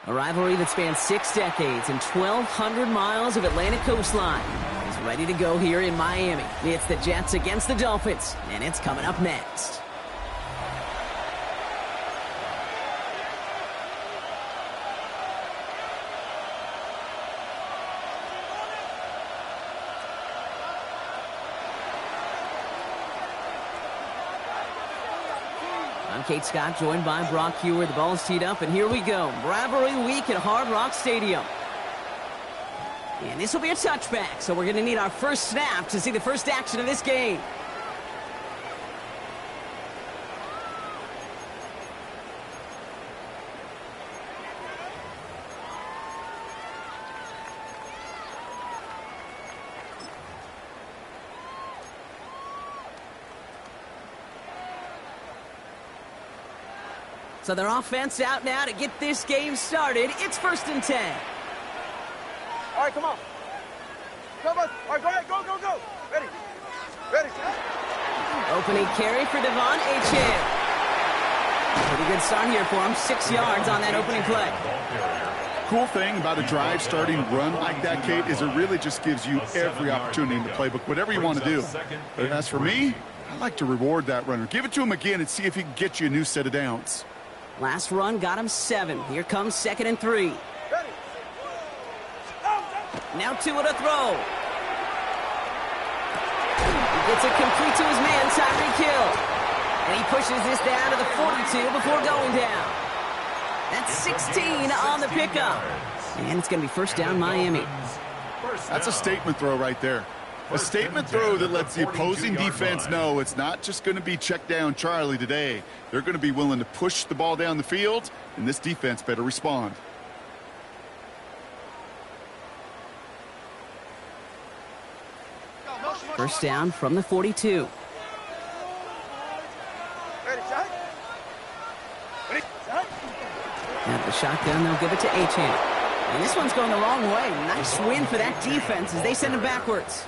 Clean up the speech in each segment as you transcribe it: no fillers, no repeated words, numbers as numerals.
A rivalry that spans 6 decades and 1,200 miles of Atlantic coastline is ready to go here in Miami. It's the Jets against the Dolphins, and it's coming up next. I'm Kate Scott, joined by Brock Hewer. The ball's teed up, and here we go. Rivalry week at Hard Rock Stadium. And this will be a touchback, so we're going to need our first snap to see the first action of this game. So their offense out now to get this game started. It's 1st and 10. All right, come on. Come on. All right, go ahead. Go, go, go. Ready. Ready. Opening carry for Devon Achane. Pretty good start here for him. 6 yards on that opening play. Cool thing about a drive starting run like that, Kate, is it really just gives you every opportunity in the playbook, whatever you want to do. But as for me, I like to reward that runner. Give it to him again and see if he can get you a new set of downs. Last run got him 7. Here comes 2nd and 3. Now 2 at a throw. He gets it complete to his man, Tyreek Hill. And he pushes this down to the 42 before going down. That's 16 on the pickup. And it's going to be 1st down Miami. That's a statement throw right there. A statement throw that lets the opposing defense know it's not just going to be check down Charlie today. They're going to be willing to push the ball down the field, and this defense better respond. First down from the 42. Now the shotgun, they'll give it to Achane. And this one's going the wrong way. Nice win for that defense as they send him backwards.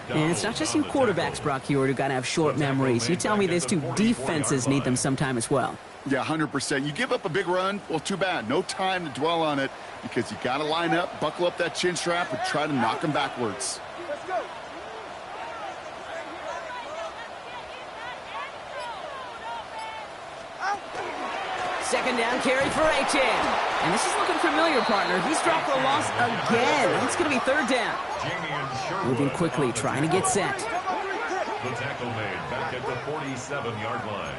And it's not just you quarterbacks, Brock Hewer, who got to have short memories. You tell me this too, defenses need them sometime as well. Yeah, 100%. You give up a big run, well, too bad. No time to dwell on it because you got to line up, buckle up that chin strap, and try to knock them backwards. Let's go. Second down carry for Achane. And this is looking familiar, partner. He's dropped the loss again. It's going to be 3rd down. Moving quickly, trying to get set. The tackle made back at the 47-yard line.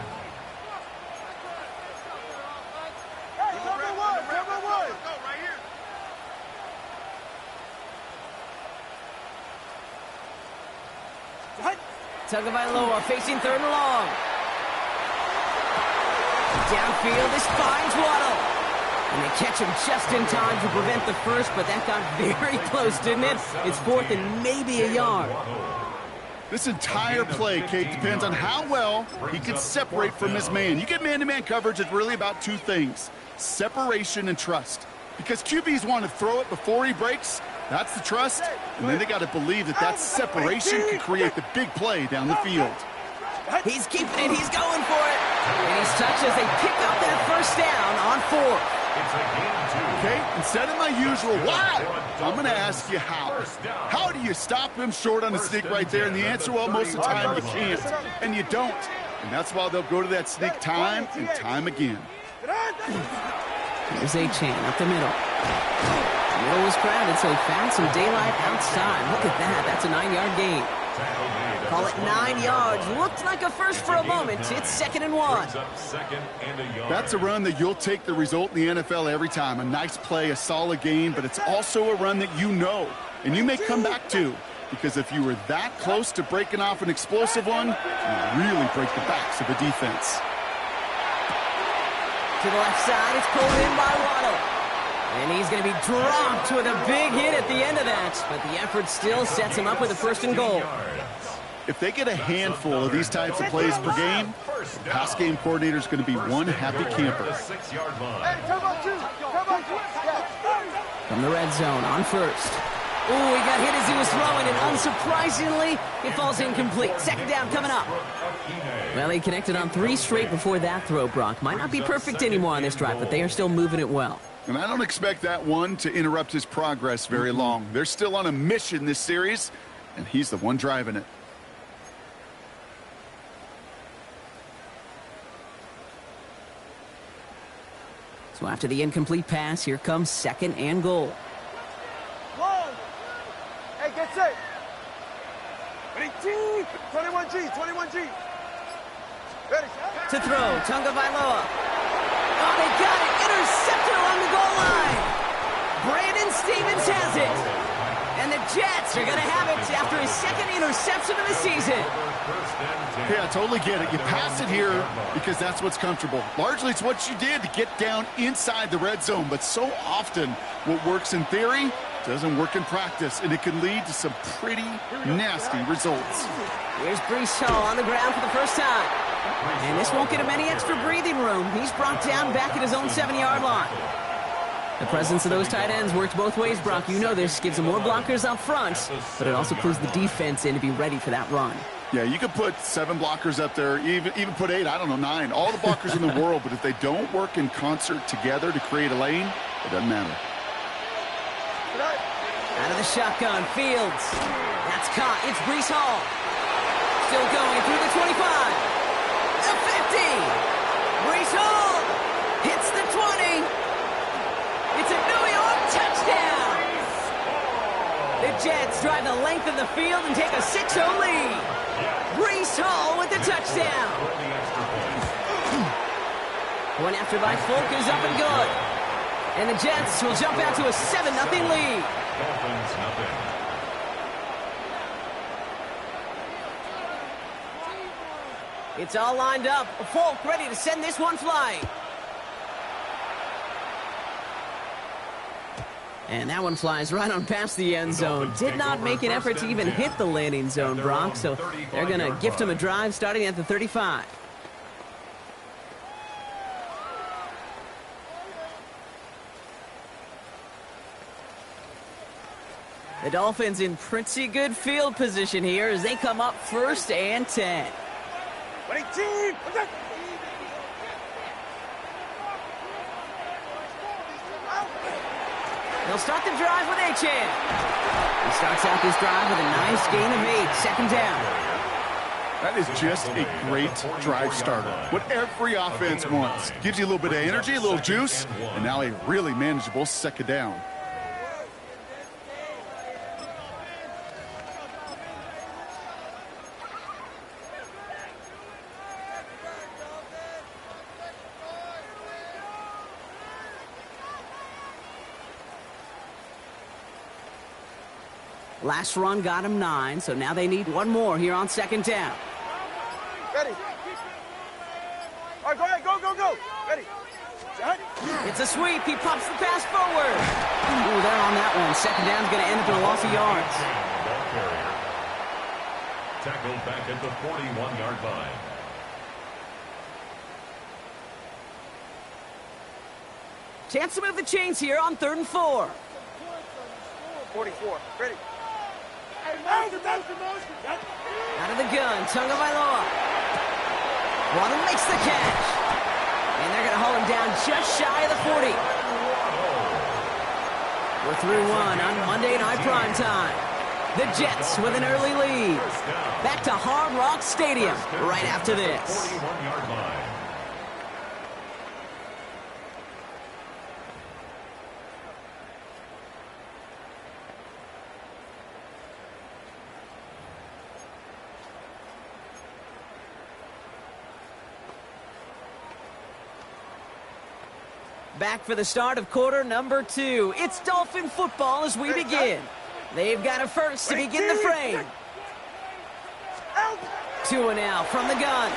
Tagovailoa facing 3rd and long. Downfield, this finds Waddle. And they catch him just in time to prevent the first, but that got very close, didn't it? It's 4th and maybe a yard. This entire play, Kate, depends on how well he can separate from his man. You get man-to-man coverage, it's really about 2 things, separation and trust. Because QBs want to throw it before he breaks, that's the trust, and then they got to believe that that separation can create the big play down the field. He's keeping it, he's going for it. And he's touched as they pick up that 1st down on 4th. Okay, instead of my usual why, I'm going to ask you how. How do you stop him short on the sneak right there? And the answer, well, most of the time you can't, and you don't. And that's why they'll go to that sneak time and time again. Here's Achane up the middle. The middle was crowded, so he found some daylight outside. Look at that, that's a 9-yard gain. Call it 9 yards. Looked like a first for a moment. It's 2nd and 1. That's a run that you'll take the result in the NFL every time. A nice play, a solid gain, but it's also a run that you know and you may come back to. Because if you were that close to breaking off an explosive one, you really break the backs of a defense. To the left side, it's pulled in by Waddle. And he's going to be dropped with a big hit at the end of that. But the effort still sets him up with a 1st and goal. If they get a handful of these types of plays per game, the pass game coordinator is going to be one happy camper. From the red zone on 1st. Oh, he got hit as he was throwing, and unsurprisingly, it falls incomplete. 2nd down coming up. Well, he connected on 3 straight before that throw, Brock. Might not be perfect anymore on this drive, but they are still moving it well. And I don't expect that one to interrupt his progress very long. They're still on a mission this series, and he's the one driving it. So after the incomplete pass, here comes 2nd and goal. Long. Hey, get set. Ready, G. 21G, 21G. Ready. To throw, Tunga Vailoa. Oh, they got it. Intercepted along the goal line. Brandon Stevens has it. And the Jets are going to have it after his 2nd interception of the season. Yeah, I totally get it. You pass it here because that's what's comfortable. Largely, it's what you did to get down inside the red zone. But so often, what works in theory doesn't work in practice, and it can lead to some pretty nasty results. Here's Breece Hall on the ground for the first time. And this won't get him any extra breathing room. He's brought down back at his own 7-yard line. The presence of those tight ends works both ways, Brock. You know this. Gives them more blockers up front, but it also clues the defense in to be ready for that run. Yeah, you could put 7 blockers up there, even put 8, I don't know, 9. All the blockers in the world, but if they don't work in concert together to create a lane, it doesn't matter. Out of the shotgun, Fields. That's caught. It's Breece Hall. Still going through the 25. The 50. Breece Hall hits the 20. It's a New York touchdown. The Jets drive the length of the field and take a 6-0 lead. Breece Hall with the touchdown. One after by Folk is up and good. And the Jets will jump out to a 7-0 lead. Dolphins nothing. It's all lined up. Folk ready to send this one flying. And that one flies right on past the end zone. Did not make an effort to even hit the landing zone, Brock. So they're going to gift him a drive starting at the 35. The Dolphins in pretty good field position here as they come up 1st and 10. Ready, team. They'll start the drive with Achane. He starts out this drive with a nice gain of 8, 2nd down. That is just a great drive starter. What every offense wants. Gives you a little bit of energy, a little juice, and now a really manageable 2nd down. Last run got him 9, so now they need one more here on 2nd down. Ready. All right, go ahead. Go, go, go. Ready. Set. It's a sweep. He pops the pass forward. Ooh, they're on that one. 2nd down's going to end up in a loss of yards. Tackled back at the 41-yard line. Chance to move the chains here on 3rd and 4. 44. Ready. Out of the gun, Tunga Vailoa. Waddle makes the catch. And they're going to haul him down just shy of the 40. We're through one on Monday Night Primetime. The Jets with an early lead. Back to Hard Rock Stadium right after this. 41-yard line. Back for the start of quarter number 2. It's Dolphin football as we begin. They've got a first to begin the frame. 2 now from the gun.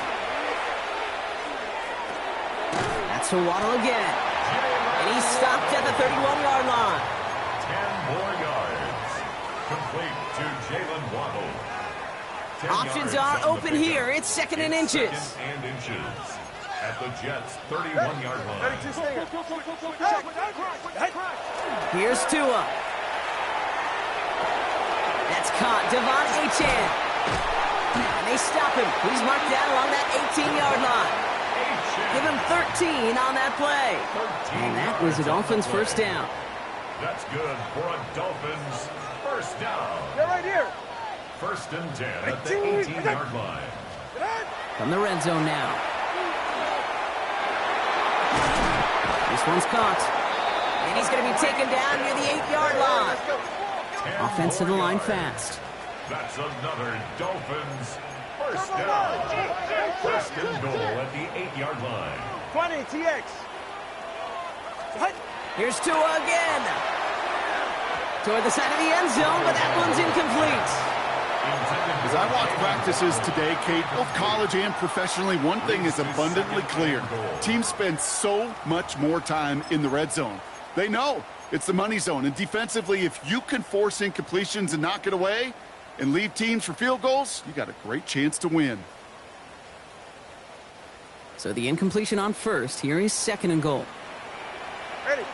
That's to Waddle again. And he's stopped at the 31-yard line. 10 more yards. Complete to Jalen Waddle. 10 Options yards are on the open pickup. here. It's 2nd and inches. 2nd and inches. At the Jets' 31-yard line. Ready, 2 stinger. Here's Tua. That's caught. Devon Achane. And they stop him. He's marked down along that 18-yard line. Give him 13 on that play. And that was a Dolphins first down. That's good for a Dolphins first down. They're right here. First and 10 at the 18-yard line. From the red zone now. This one's caught. And he's going to be taken down near the 8-yard line. Offense to the line fast. That's another Dolphins first down. First and goal at the 8-yard line. 20, TX. Here's Tua again. Toward the side of the end zone, but that one's incomplete. As I watch practices today, Kate, both college and professionally, one thing is abundantly clear. Teams spend so much more time in the red zone. They know it's the money zone. And defensively, if you can force incompletions and knock it away and leave teams for field goals, you got a great chance to win. So the incompletion on first. Here is second and goal. Ready.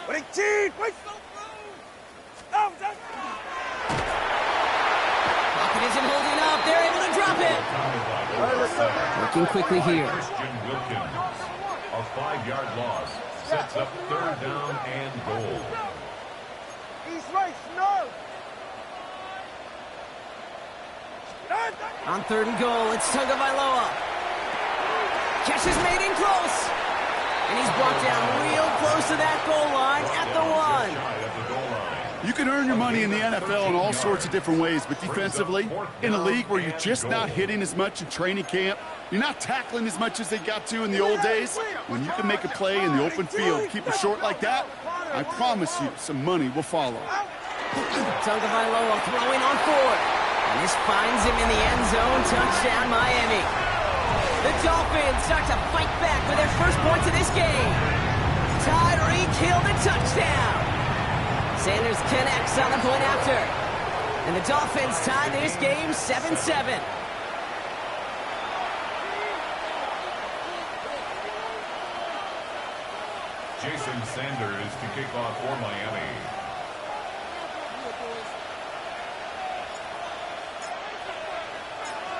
18. Wait. Pocket isn't holding up. They're able to drop it. Working quickly here. Christian Wilkins, a 5-yard loss, sets up third down and goal. East right, no. On third and goal, it's Tagovailoa. Catch is made in close. And he's brought down real close to that goal line at the 1. You can earn your money in the NFL in all sorts of different ways, but defensively, in a league where you're just not hitting as much in training camp, you're not tackling as much as they got to in the old days, when you can make a play in the open field, keep it short like that, I promise you some money will follow. Tagovailoa throwing on fourth. And this finds him in the end zone. Touchdown, Miami. The Dolphins start to fight back for their first points of this game. Tyreek Hill the touchdown. Sanders connects on the point after. And the Dolphins tie this game 7-7. Jason Sanders to kick off for Miami.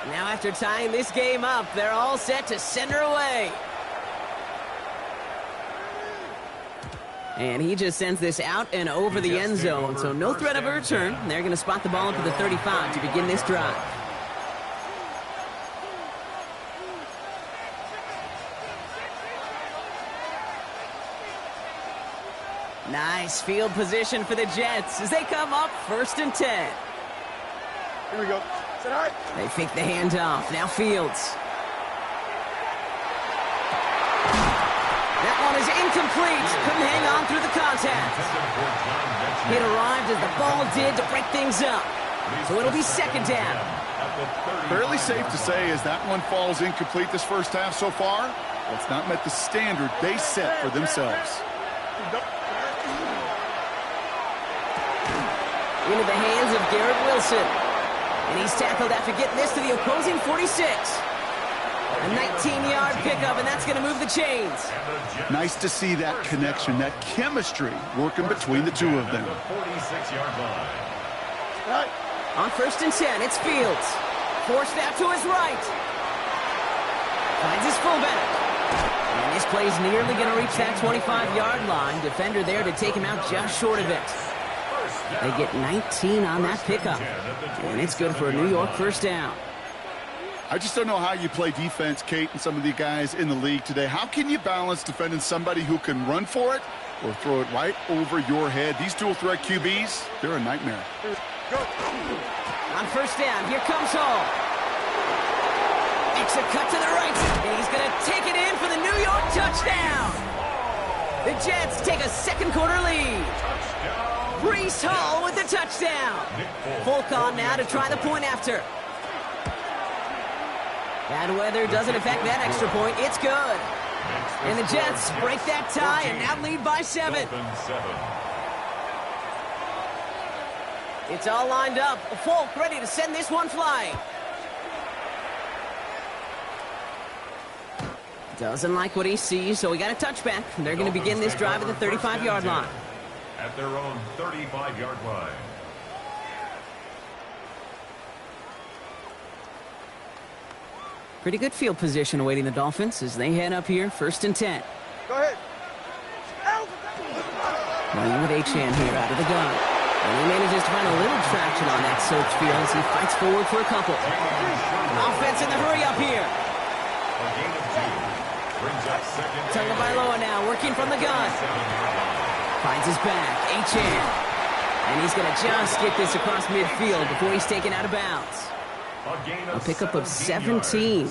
Now after tying this game up, they're all set to send her away. And he just sends this out and over the end zone, so no threat of a return. They're going to spot the ball up to the 35 to begin this drive. Nice field position for the Jets as they come up first and 10. Here we go. Sit high. They fake the handoff. Now Fields. That one is incomplete. Couldn't hang on through the contact. It arrived as the ball did to break things up. So it'll be second down. Fairly safe to say as that one falls incomplete this first half so far, it's not met the standard they set for themselves. Into the hands of Garrett Wilson. And he's tackled after getting this to the opposing 46. A 19-yard pickup, and that's going to move the chains. Nice to see that connection, that chemistry working between the two of them. 46-yard line. On first and 10, it's Fields. Forced out to his right. Finds his fullback. And this play's nearly going to reach that 25-yard line. Defender there to take him out just short of it. They get 19 on that pickup. And it's good for a New York first down. I just don't know how you play defense, Kate, and some of the guys in the league today. How can you balance defending somebody who can run for it or throw it right over your head? These dual-threat QBs, they're a nightmare. On first down, here comes Hall. Makes a cut to the right. And he's going to take it in for the New York touchdown. The Jets take a second-quarter lead. Breece Hall with the touchdown. Folk on now to try the point after. Bad weather doesn't affect that extra point. It's good. And the Jets break that tie and now lead by 7. It's all lined up. Folk ready to send this one flying. Doesn't like what he sees, so we got a touchback. They're going to begin this drive at the 35-yard line. At their own 35-yard line. Pretty good field position awaiting the Dolphins as they head up here, 1st and 10. Go ahead. Running with Achan here out of the gun. And he manages to find a little traction on that soaked field as he fights forward for a couple. Offense in the hurry up here. A gain of 2. Brings up 2nd. Tagovailoa now working from the gun. Finds his back, Achan. And he's going to just get this across midfield before he's taken out of bounds. A pickup of 17.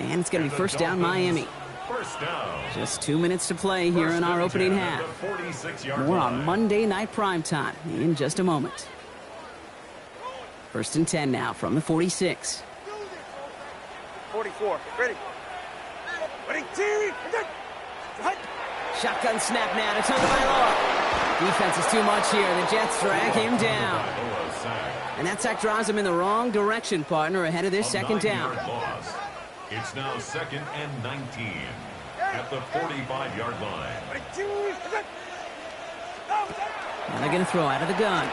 And it's going to be 1st down Miami. First down. Just 2 minutes to play here in our opening half. More on Monday Night Primetime in just a moment. 1st and 10 now from the 46. 44. Ready. Ready. Shotgun snap now to Tagovailoa. Defense is too much here. The Jets drag him down. And that sack drives him in the wrong direction, partner, ahead of this 2nd down. It's now 2nd and 19 at the 45-yard line. Now they're going to throw out of the gun.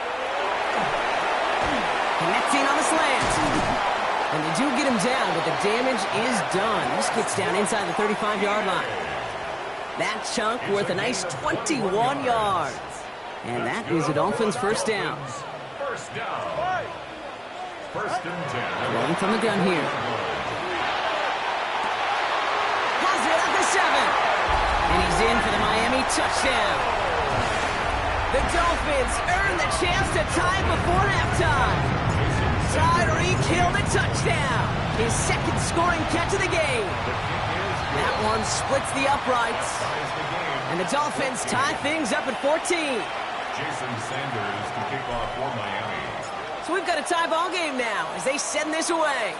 Connecting on the slant. And they do get him down, but the damage is done. This gets down inside the 35-yard line. That chunk worth a nice 21 yards. And that is the Dolphins' 1st down. First down. 1st and 10. Rolling from the gun here. Has it at the 7. And he's in for the Miami touchdown. The Dolphins earn the chance to tie before halftime. Tyreek Hill the touchdown. His 2nd scoring catch of the game. That one splits the uprights. And the Dolphins tie things up at 14. Jason Sanders to kick off for Miami. So we've got a tie ball game now as they send this away.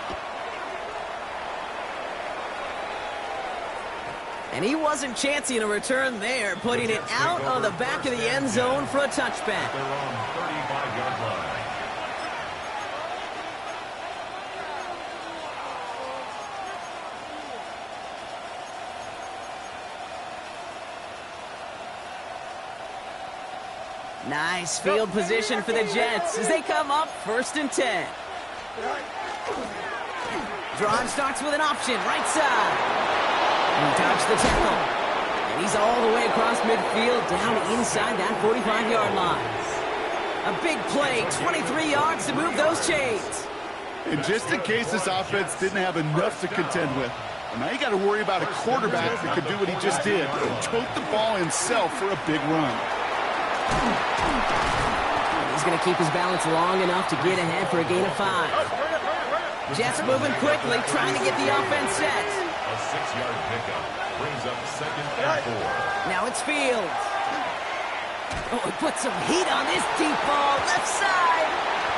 And he wasn't chancing a return there, putting it out of the back of the end zone for a touchback. They're on 35-yard line. Nice field position for the Jets as they come up 1st and 10. Drawn starts with an option, right side. He dodged the tackle. And he's all the way across midfield down inside that 45-yard line. A big play, 23 yards to move those chains. And just in case this offense didn't have enough to contend with, well, now you got to worry about a quarterback that could do what he just did, tote the ball himself for a big run. He's going to keep his balance long enough to get ahead for a gain of 5. Jets moving quickly, trying to get the offense set. A 6-yard pickup brings up 2nd and 4. Now it's Fields. Oh, he put some heat on this deep ball, left side.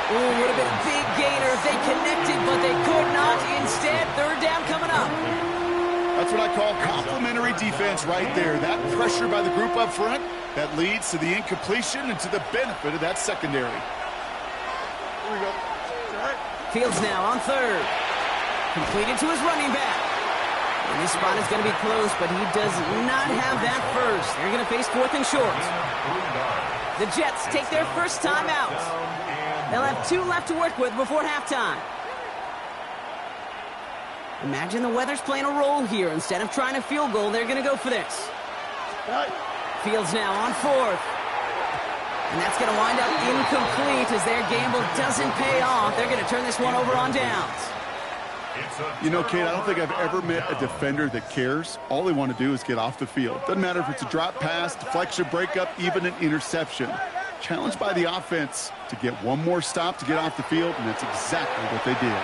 Oh, would have been a big gainer if they connected, but they could not. Instead, 3rd down coming up. That's what I call complimentary defense right there. That pressure by the group up front, that leads to the incompletion and to the benefit of that secondary. Here we go. Fields now on 3rd. Completed to his running back. And this spot is going to be close, but he does not have that first. They're going to face 4th and short. The Jets take their first time out. They'll have 2 left to work with before halftime. Imagine the weather's playing a role here. Instead of trying a field goal, they're going to go for this. Fields now on 4th. And that's going to wind up incomplete as their gamble doesn't pay off. They're going to turn this one over on downs. You know, Kate, I don't think I've ever met a defender that cares. All they want to do is get off the field. Doesn't matter if it's a drop pass, deflection, breakup, even an interception. Challenged by the offense to get one more stop to get off the field, and that's exactly what they did.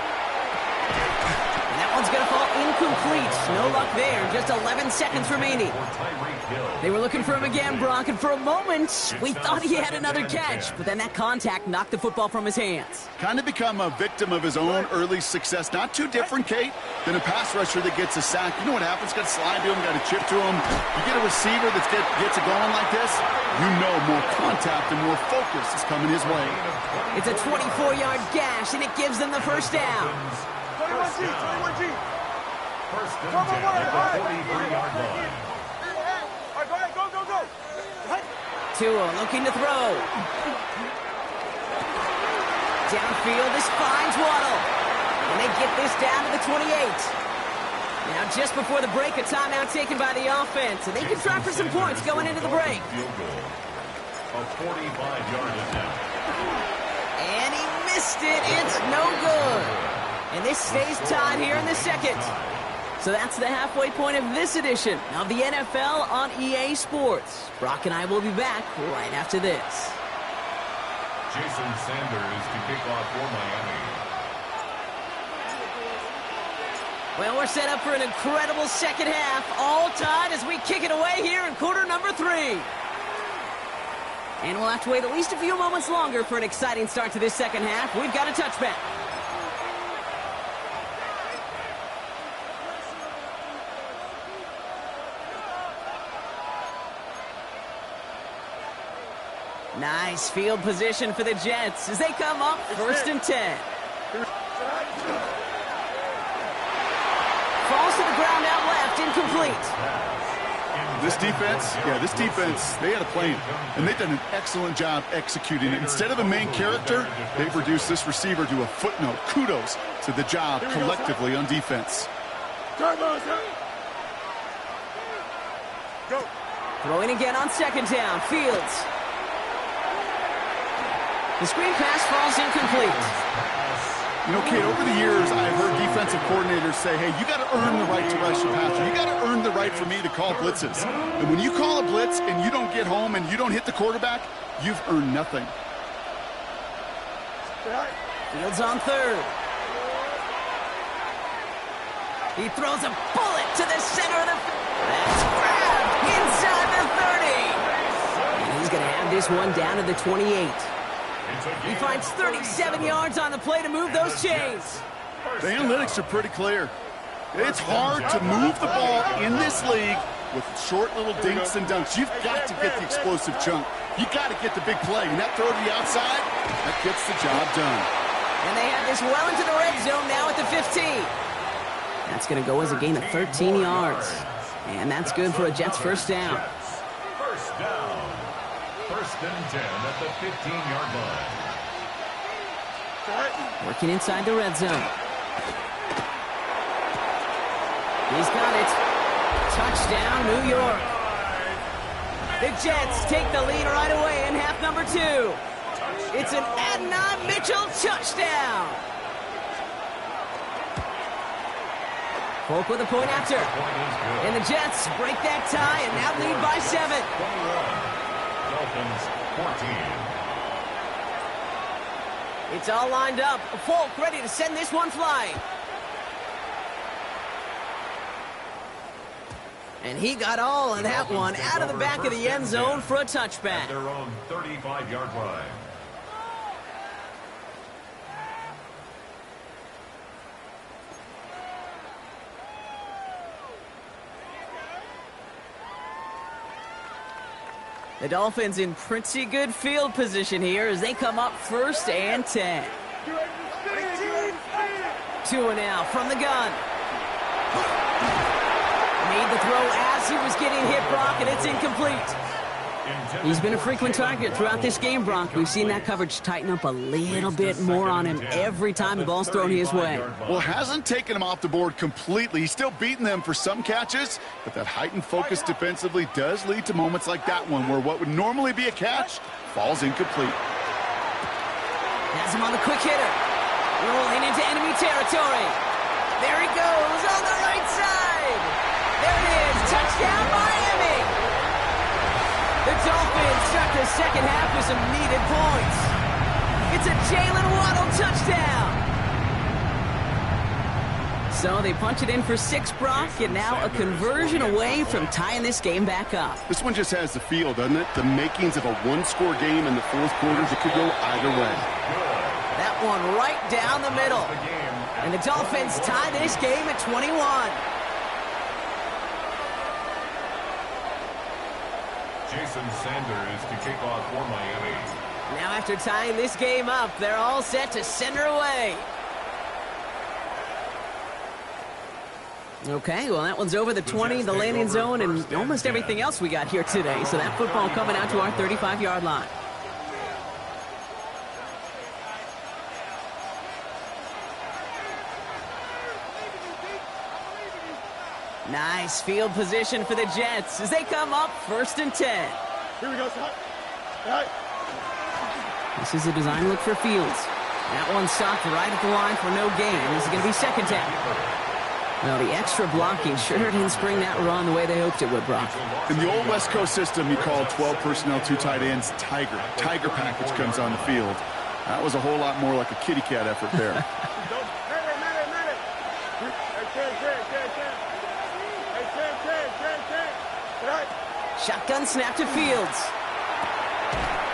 And that one's going to fall incomplete. No luck there. Just 11 seconds remaining. They were looking for him again, Brock, and for a moment, we thought he had another catch. But then that contact knocked the football from his hands. Kind of become a victim of his own early success. Not too different, Kate, than a pass rusher that gets a sack. You know what happens? Got to slide to him, got to chip to him. You get a receiver that gets it going like this, you know more contact and more focus is coming his way. It's a 24-yard gash, and it gives them the first down. 21G, 21G. First and 10 at the 43-yard line. All right, go ahead, go, go, go. Tua looking to throw. Downfield, this finds Waddle. And they get this down to the 28. Now, just before the break, a timeout taken by the offense, and they can try for some points going into the break. Field goal. A 45-yard attempt. And he missed it. It's no good. And this stays tied here in the second. So that's the halfway point of this edition of the NFL on EA Sports. Brock and I will be back right after this. Jason Sanders to kick off for Miami. Well, we're set up for an incredible second half, all tied as we kick it away here in quarter number 3. And we'll have to wait at least a few moments longer for an exciting start to this second half. We've got a touchback. Nice field position for the Jets as they come up 1st and 10. Falls to the ground out left, incomplete. This defense, they had a plan, and they've done an excellent job executing it. Instead of a main character, they've reduced this receiver to a footnote. Kudos to the job collectively on defense. Throwing again on 2nd down, Fields. The screen pass falls incomplete. You know, Kate, over the years, I've heard defensive coordinators say, hey, you got to earn the right to rush the passer. You got to earn the right for me to call blitzes. And when you call a blitz and you don't get home and you don't hit the quarterback, you've earned nothing. Fields on 3rd. He throws a bullet to the center of the field. That's grabbed inside the 30. And he's going to have this one down to the 28. He finds 37 yards on the play to move those chains. The analytics are pretty clear. It's hard to move the ball in this league with short little dinks and dunks. You've got to get the explosive chunk. You got to get the big play. And that throw to the outside, that gets the job done. And they have this well into the red zone now at the 15. That's going to go as a gain of 13 yards. And that's good for a Jets first down. First down. 1st and 10 at the 15-yard line. Working inside the red zone. He's got it. Touchdown, New York. The Jets take the lead right away in half number 2. It's an Adonai Mitchell touchdown. Folk with a point after. And the Jets break that tie and now lead by 7. Dolphins 14. It's all lined up. Folk ready to send this one flying. And he got all of that one out of the back of the end zone for a touchback. At their own 35-yard line. The Dolphins in pretty good field position here as they come up 1st and 10. 2 now from the gun. Made the throw as he was getting hit, Brock, and it's incomplete. He's been a frequent target throughout this game, Brock. We've seen that coverage tighten up a little bit more on him every time the ball's thrown his way. Well, hasn't taken him off the board completely. He's still beating them for some catches, but that heightened focus defensively does lead to moments like that one where what would normally be a catch falls incomplete. Has him on the quick hitter. Rolling into enemy territory. There he goes on the right side. There it is. Touchdown, Miami. The Dolphins start the second half with some needed points. It's a Jalen Waddle touchdown. So they punch it in for 6, Brock, and now a conversion away from tying this game back up. This one just has the feel, doesn't it? The makings of a one-score game in the 4th quarter that could go either way. That one right down the middle. And the Dolphins tie this game at 21. Jason Sanders to kick off for Miami. Now after tying this game up, they're all set to send her away. Okay, well, that one's over the 20, the landing zone, and almost everything else we got here today. So that football coming out to our 35-yard line. Nice field position for the Jets as they come up 1st and 10. Here we go, son. All right. This is a design look for Fields. That one socked right at the line for no gain. This is going to be 2nd down. Well, the extra blocking sure didn't spring that run the way they hoped it would, Brock. In the old West Coast system, you call 12 personnel, 2 tight ends, Tiger. Tiger package comes on the field. That was a whole lot more like a kitty cat effort there. Shotgun snap to Fields.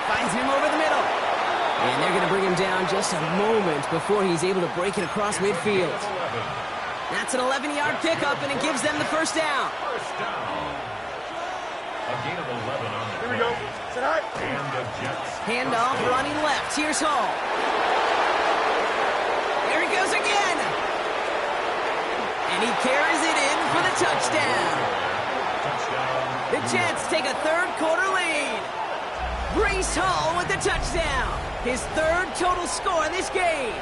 Finds him over the middle. And they're going to bring him down just a moment before he's able to break it across midfield. That's an 11-yard pickup, and it gives them the 1st down. First down. A gain of 11 on the Here we go. Sit high. And the Jets. Handoff running left. Here's Hall. There he goes again. And he carries it in for the touchdown. The Jets take a 3rd quarter lead. Breece Hall with the touchdown. His 3rd total score in this game.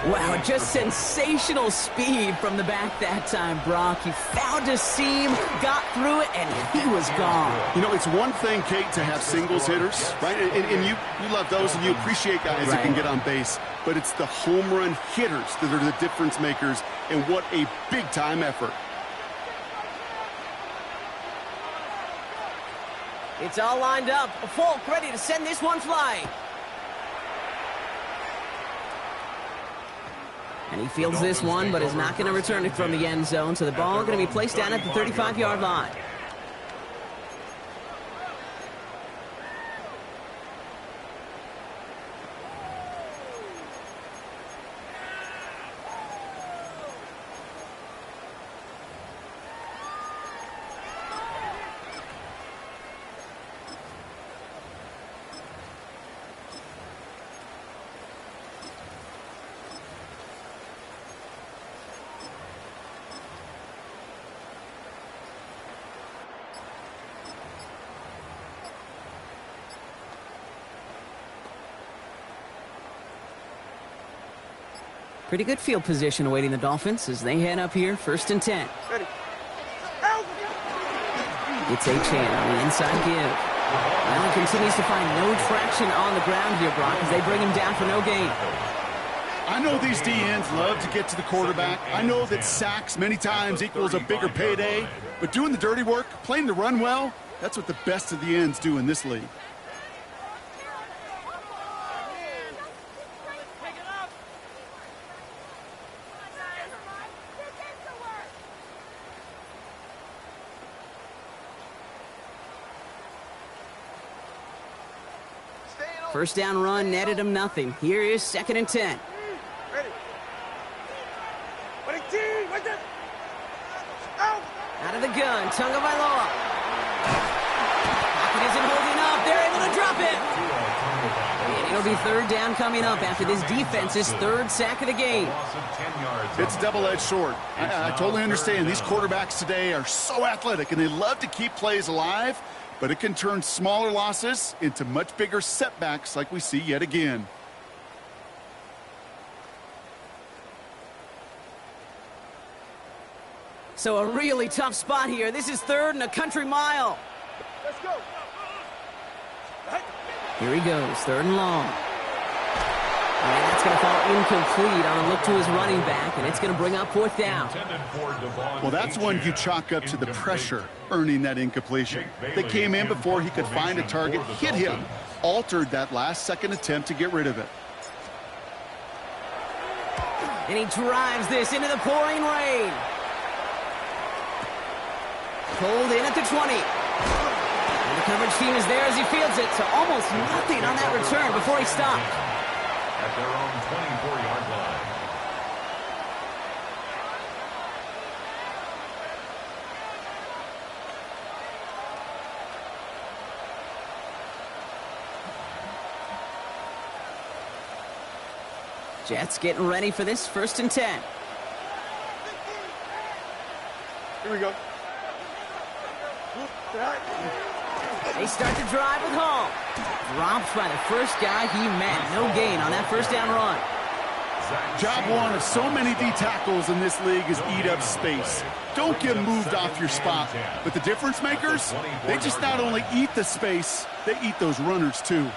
Wow, just sensational speed from the back that time, Brock. He found a seam, got through it, and he was gone. You know, it's one thing, Kate, to have singles hitters, right? And you love those, and you appreciate guys that can get on base. But it's the home run hitters that are the difference makers, and what a big-time effort. It's all lined up. Folk ready to send this one flying. And he fields this one, but is not going to return it from the end zone. So the ball going to be placed down at the 35-yard line. Pretty good field position awaiting the Dolphins as they head up here, 1st and 10. Ready. It's Achane on the inside give. Well, he continues to find no traction on the ground here, Brock, as they bring him down for no gain. I know these DNs love to get to the quarterback. I know that sacks many times equals a bigger payday, but doing the dirty work, playing the run well, that's what the best of the ends do in this league. First down run netted him nothing. Here is 2nd and 10. Ready. Out of the gun, Tagovailoa. Pocket isn't holding up. They're able to drop it. And it'll be 3rd down coming up after this defense's 3rd sack of the game. It's double-edged sword. I totally understand. These quarterbacks today are so athletic, and they love to keep plays alive, but it can turn smaller losses into much bigger setbacks like we see yet again. So a really tough spot here. This is 3rd and a country mile. Let's go. Here he goes, 3rd and long. And that's going to fall incomplete on a look to his running back, and it's going to bring up 4th down. Well, that's one you chalk up to the pressure earning that incompletion. They came in before he could find a target, hit him, altered that last-second attempt to get rid of it. And he drives this into the pouring rain. Pulled in at the 20. And the coverage team is there as he fields it, so almost nothing on that return before he stopped. At their own 24-yard line. Jets getting ready for this 1st and 10. Here we go. They start to drive with Hall. Dropped by the first guy he met. No gain on that 1st down run. Job one of so many D tackles in this league is eat up space. Don't get moved off your spot. But the difference makers, they just not only eat the space, they eat those runners too.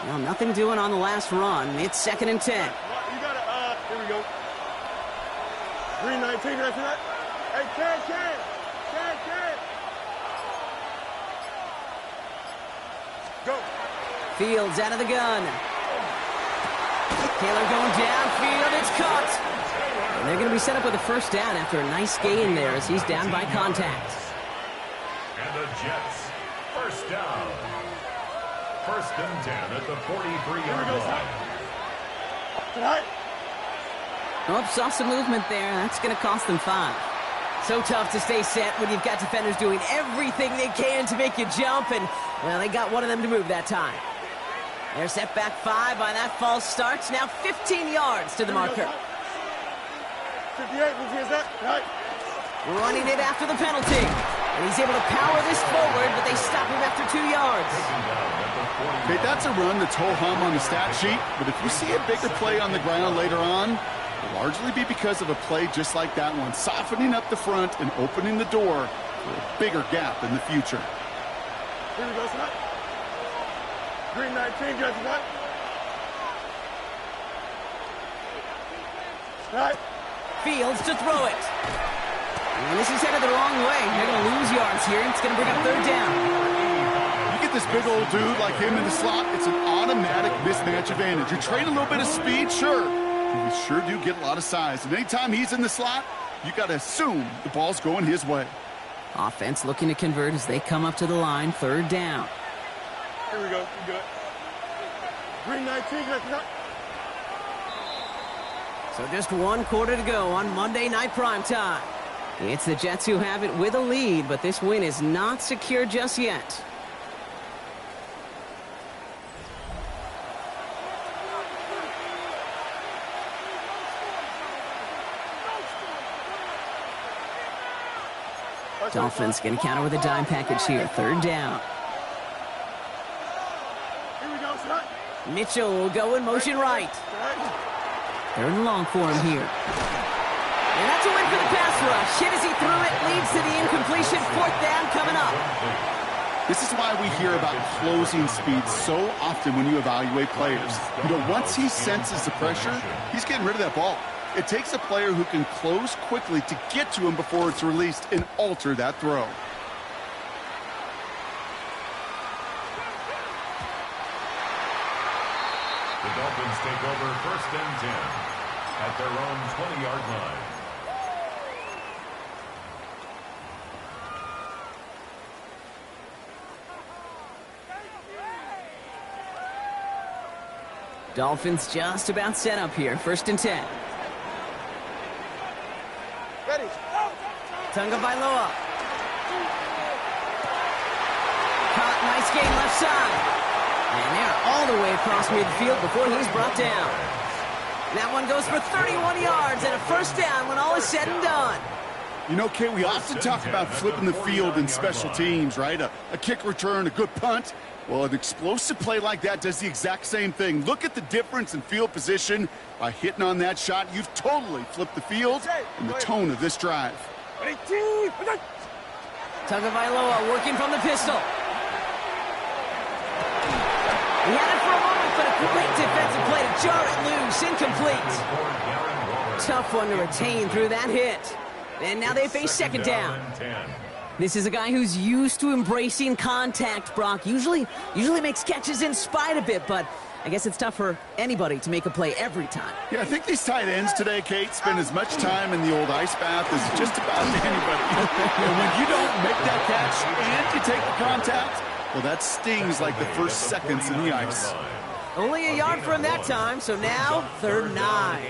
Well, nothing doing on the last run. It's 2nd and 10. You gotta, here we go. 319, that's right. Hey, Ken. Go. Fields out of the gun. Taylor going downfield. It's caught. And they're going to be set up with a first down after a nice gain there as he's down by contact. And the Jets, first down. 1st and 10 at the 43-yard line. Tonight. Oh, saw some movement there. That's going to cost them 5. So tough to stay set when you've got defenders doing everything they can to make you jump, and, well, they got one of them to move that time. They're set back 5 by that false start. Now 15 yards to the marker. 58, is that? Right. Running it after the penalty. And he's able to power this forward, but they stop him after 2 yards. Okay, that's a run that's ho-hum on the stat sheet, but if you see a bigger play on the ground later on, it'll largely be because of a play just like that one, softening up the front and opening the door for a bigger gap in the future. Here we go, son. 319, judge, what? Right. Fields to throw it. And this is headed the wrong way. They're going to lose yards here. It's going to bring up 3rd down. You get this big old dude like him in the slot, it's an automatic mismatch advantage. You're trading a little bit of speed, sure. You sure do get a lot of size. And anytime he's in the slot, you got to assume the ball's going his way. Offense looking to convert as they come up to the line. 3rd down. Here we go. You good. 319, judge. So just 1 quarter to go on Monday Night Primetime. It's the Jets who have it with a lead, but this win is not secure just yet. Dolphins going to counter with a dime package here. 3rd down. Here we go, son. Mitchell will go in motion right. 3rd and long for him here. And that's a win for the pass rush. Hit as he threw it, leads to the incompletion. 4th down coming up. This is why we hear about closing speed so often when you evaluate players. You know, once he senses the pressure, he's getting rid of that ball. It takes a player who can close quickly to get to him before it's released and alter that throw. The Dolphins take over 1st and 10 at their own 20-yard line. Dolphins just about set up here. 1st and 10. Ready. Tunga Bailoa. Caught, nice game left side. And they're all the way across midfield before he's brought down. That one goes for 31 yards and a 1st down when all is said and done. You know, Kate, we often talk about flipping the field in special teams, right? A kick return, a good punt. Well, an explosive play like that does the exact same thing. Look at the difference in field position. By hitting on that shot, you've totally flipped the field and the tone of this drive. Tagovailoa working from the pistol. He had it for a moment, but a great defensive play to jar it loose. Incomplete. Tough one to retain through that hit. And now they face 2nd down. This is a guy who's used to embracing contact, Brock. Usually makes catches in spite of it, but I guess it's tough for anybody to make a play every time. Yeah, I think these tight ends today, Kate, spend as much time in the old ice bath as just about anybody. And when you don't make that catch and you take the contact, well, that stings like the first seconds in the ice. Only a yard for him that time, so now 3rd and 9.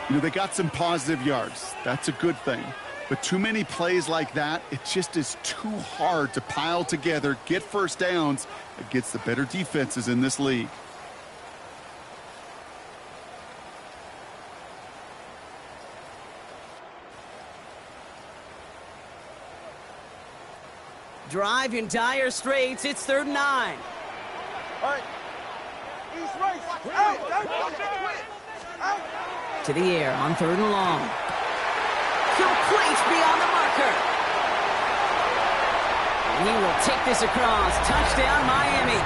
You know, they got some positive yards. That's a good thing. But too many plays like that, it just is too hard to pile together, get 1st downs against the better defenses in this league. Drive in dire straits. It's 3rd and 9. All right. East race. Out. To the air on 3rd and long. Complete beyond the marker. And he will take this across. Touchdown, Miami.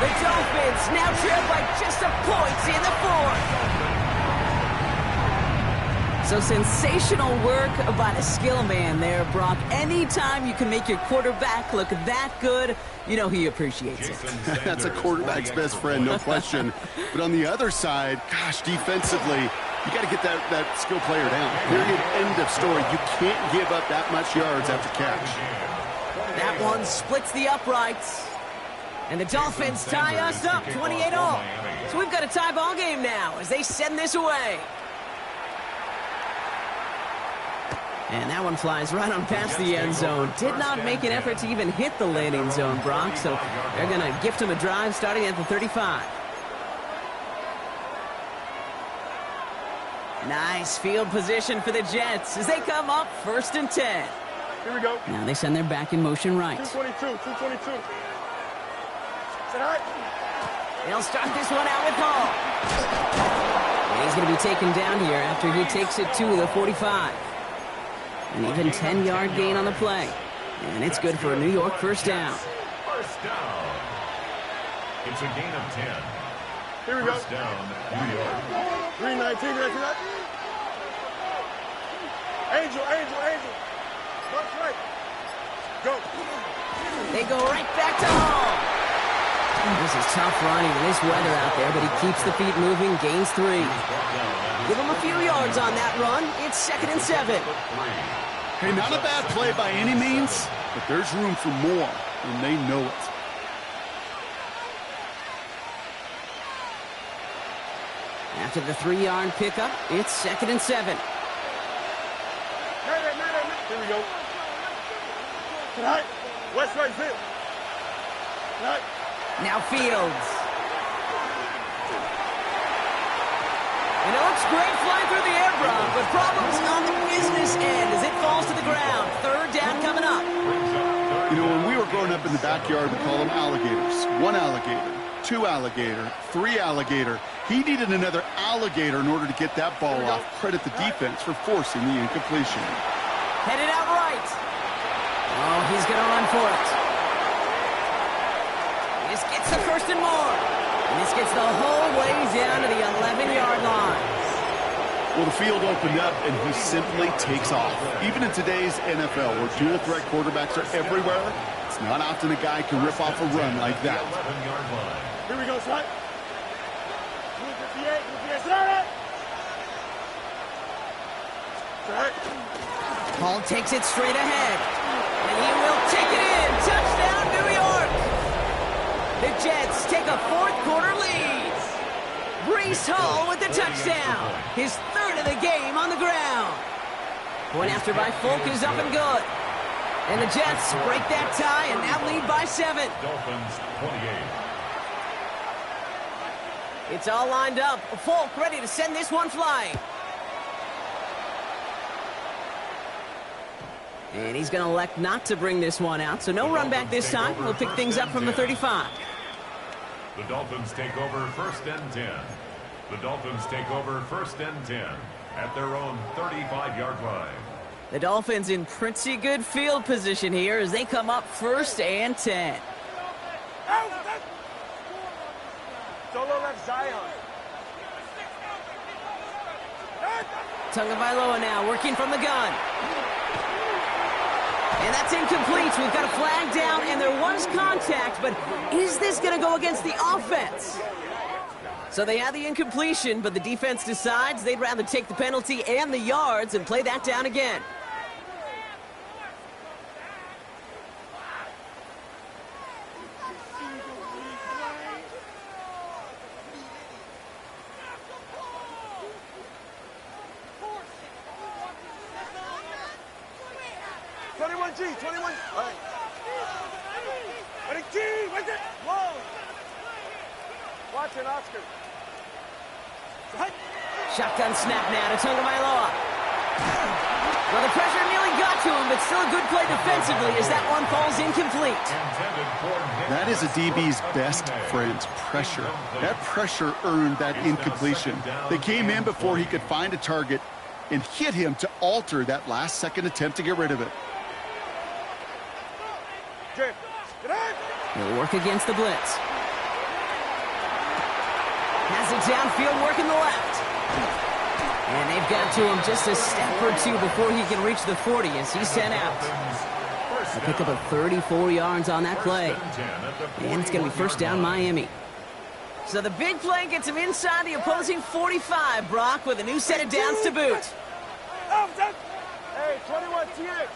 The Dolphins now trail by just a point in the 4th. So sensational work by the skill man there, Brock. Anytime you can make your quarterback look that good, you know he appreciates it. That's a quarterback's best friend, no question. But on the other side, gosh, defensively, you got to get that skill player down. Period, end of story. You can't give up that much yards after catch. That one splits the uprights. And the Dolphins tie us up 28-all. So we've got a tie ball game now as they send this away. And that one flies right on past the end zone. Did not make an effort to even hit the landing zone, Brock. So they're going to gift him a drive starting at the 35. Nice field position for the Jets as they come up 1st and 10. Here we go. Now they send their back in motion right. 222. Sit high. They'll start this one out with Hall. And he's going to be taken down here after he takes it to the 45. An even 10-yard gain on the play. And it's good for a New York first down. First down. It's a gain of 10. Here we go. First down, New York. 319. Angel. March right. Go. They go right back to Hall. This is tough running in this weather out there, but he keeps the feet moving, gains 3. Give him a few yards on that run. It's 2nd and 7. Hey, not a bad play by any means, but there's room for more, and they know it. After the 3-yard pickup, it's 2nd and 7. Here we go. Tonight. West right field. Tonight. Now Fields. And it looks great flying through the air, Brock, but problems on the business end as it falls to the ground. 3rd down coming up. You know, when we were growing up in the backyard, we call them alligators. 1 alligator, 2 alligator, 3 alligator. He needed another alligator in order to get that ball off. Credit the defense for forcing the incompletion. Headed out right. Oh, he's going to run for it. This gets the 1st and more. And this gets the whole way down to the 11-yard line. Well, the field opened up, and he simply takes off. Even in today's NFL, where dual-threat quarterbacks are everywhere, it's not often a guy can rip off a run like that. Here we go, son. 258. Hall takes it straight ahead. And he will take it in. Touchdown, New York. The Jets take a 4th quarter lead. Breece Hall with the touchdown. His 3rd of the game on the ground. Point after by Folk is up and good. And the Jets break that tie and now lead by 7. Dolphins 28. It's all lined up. Folk ready to send this one flying. And he's going to elect not to bring this one out. So no run back this time. We'll pick things up from the 35. The Dolphins take over 1st and 10. The Dolphins take over 1st and 10 at their own 35-yard line. The Dolphins in pretty good field position here as they come up 1st and 10. Solo left Zion. Tagovailoa now working from the gun. And that's incomplete. We've got a flag down, and there was contact, but is this going to go against the offense? So they had the incompletion, but the defense decides they'd rather take the penalty and the yards and play that down again. G, 21. All right. Ready, G, right there. Whoa. Watch it, Oscar. Shotgun snap now to Tagovailoa. Well, the pressure nearly got to him, but still a good play defensively as that one falls incomplete. That is a DB's best friend, pressure. That pressure earned that incompletion. They came in before he could find a target and hit him to alter that last-second attempt to get rid of it. He'll work against the blitz. Has it downfield, working the left. And they've got to him just a step or two before he can reach the 40 as he's sent out. A pickup of 34 yards on that play. And it's going to be first down Miami. So the big play gets him inside the opposing 45, Brock, with a new set of downs to boot. Hey, 21, TH.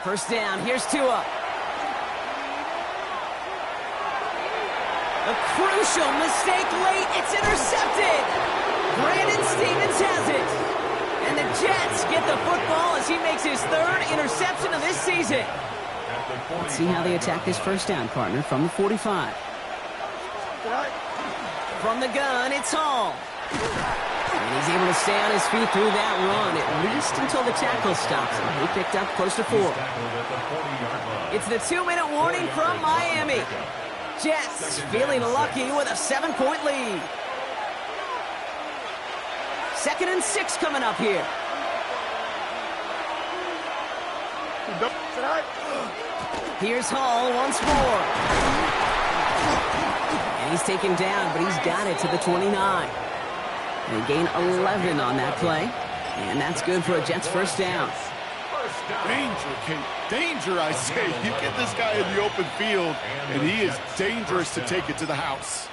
First down, here's Tua. A crucial mistake late, it's intercepted. Brandon Stevens has it. And the Jets get the football as he makes his third interception of this season. Let's see how they attack this first down, partner, from the 45. From the gun, it's Hall. And he's able to stay on his feet through that run, at least until the tackle stops him. He picked up close to 4. It's the 2-minute warning from Miami. Jets feeling lucky with a 7-point lead. 2nd and 6 coming up here. Here's Hall once more. And he's taken down, but he's got it to the 29. They gain 11 on that play. And that's good for a Jets first down. Danger, Kate. Danger, I say. You get this guy in the open field, and he is dangerous to take it to the house.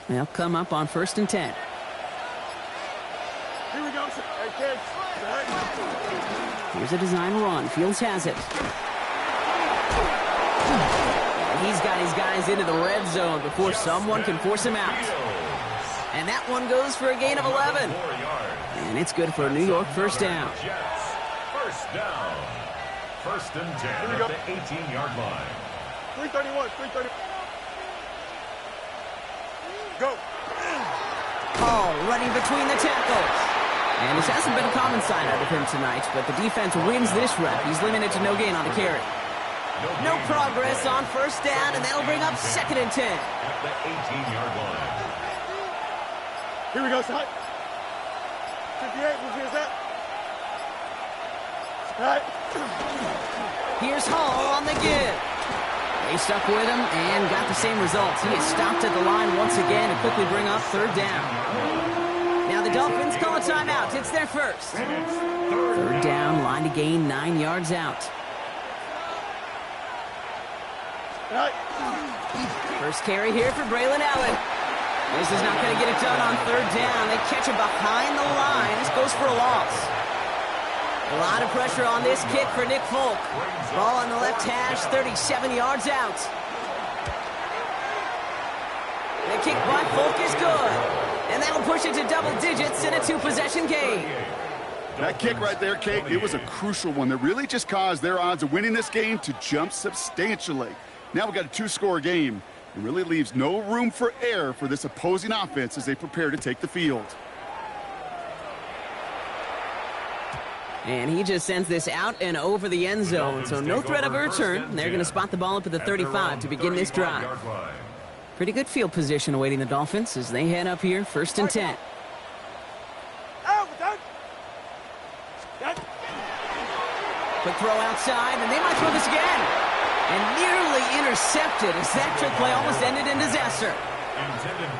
They'll come up on 1st and 10. Here we go. Hey, kids. Here's a design run. Fields has it. And he's got his guys into the red zone before someone can force him out. And that one goes for a gain of 11. And it's good for a New York first down. First down. 1st and 10 at the 18-yard line. 331, 330. Go. Hall running between the tackles. And this hasn't been a common sign out of him tonight, but the defense wins this rep. He's limited to no gain on the carry. No progress on first down, and that'll bring up 2nd and 10. At the 18-yard line. Here we go, side. 58, here's that. Right. Here's Hall on the give. They stuck with him and got the same results. He is stopped at the line once again to quickly bring up 3rd down. Now the Dolphins call a timeout. It's their first. 3rd down, line to gain 9 yards out. First carry here for Braylon Allen. This is not going to get it done on 3rd down. They catch him behind the line. This goes for a loss. A lot of pressure on this kick for Nick Folk. Ball on the left hash, 37 yards out. The kick by Folk is good. And that'll push it to double digits in a 2-possession game. That kick right there, Kate, it was a crucial one that really just caused their odds of winning this game to jump substantially. Now we've got a 2-score game. It really leaves no room for error for this opposing offense as they prepare to take the field. And he just sends this out and over the end zone, so no threat of a return. They're going to spot the ball up at the 35 to begin this drive. Pretty good field position awaiting the Dolphins as they head up here, 1st and 10. Quick throw outside, and they might throw this again. And nearly intercepted as that trick play almost ended in disaster.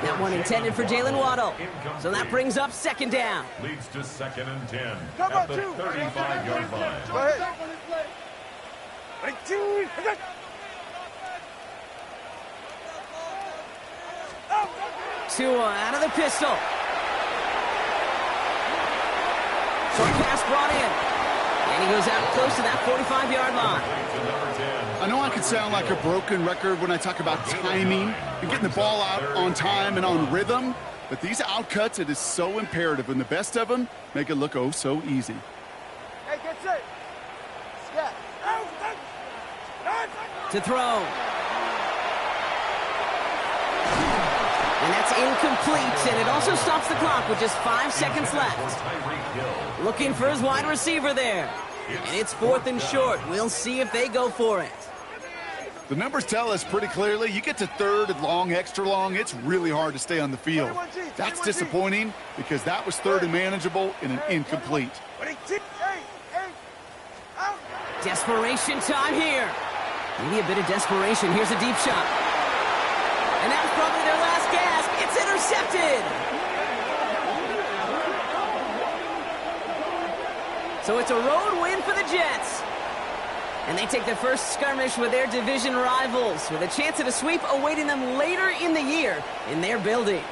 That one intended for Jalen Waddle. So that brings up 2nd down. Leads to 2nd and 10 at the 35-yard line. Go ahead. 19. Tua out of the pistol. Short pass brought in. And he goes out close to that 45-yard line. I know I can sound like a broken record when I talk about timing and getting the ball out on time and on rhythm, But these outcuts, it is so imperative, and the best of them make it look oh so easy. Hey, get set. Scat. To throw. And that's incomplete, and it also stops the clock with just 5 seconds left. Looking for his wide receiver there. And it's 4th and short. We'll see if they go for it. The numbers tell us pretty clearly, you get to 3rd and long, extra long, it's really hard to stay on the field. That's disappointing because that was 3rd and manageable and an incomplete. Desperation time here. Maybe a bit of desperation. Here's a deep shot. And that was probably their last gasp. It's intercepted. So it's a road win for the Jets. And they take their first skirmish with their division rivals with a chance at a sweep awaiting them later in the year in their building.